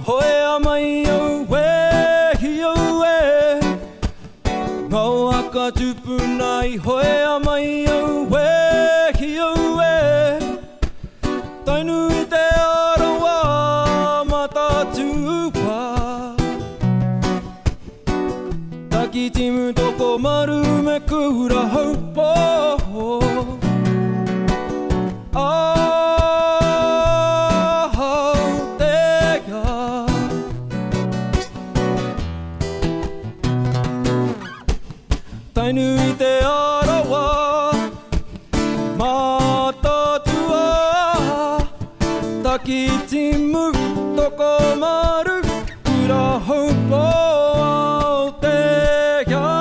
hoe amai au e hi au e ngau aka tupunai hoe amai au e hi au e tainu I te arawa matatua taki timu toko maru me kura haupo tainu I te arawa matatua taki timu toko maru kura haupo Aotearoa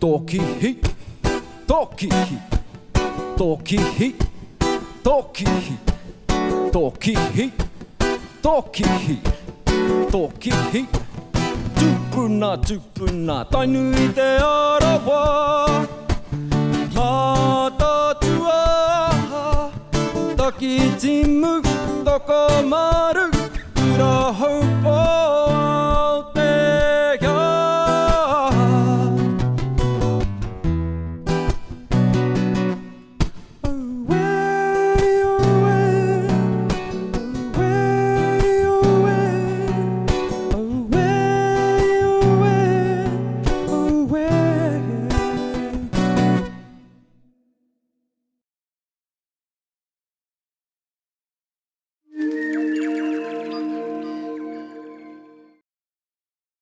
Toki hi, toki hi, toki hi, toki hi, toki hi, toki hi, toki hi. Tupuna, tupuna, tainu I te arawa matatua taki timu toko maru kura hau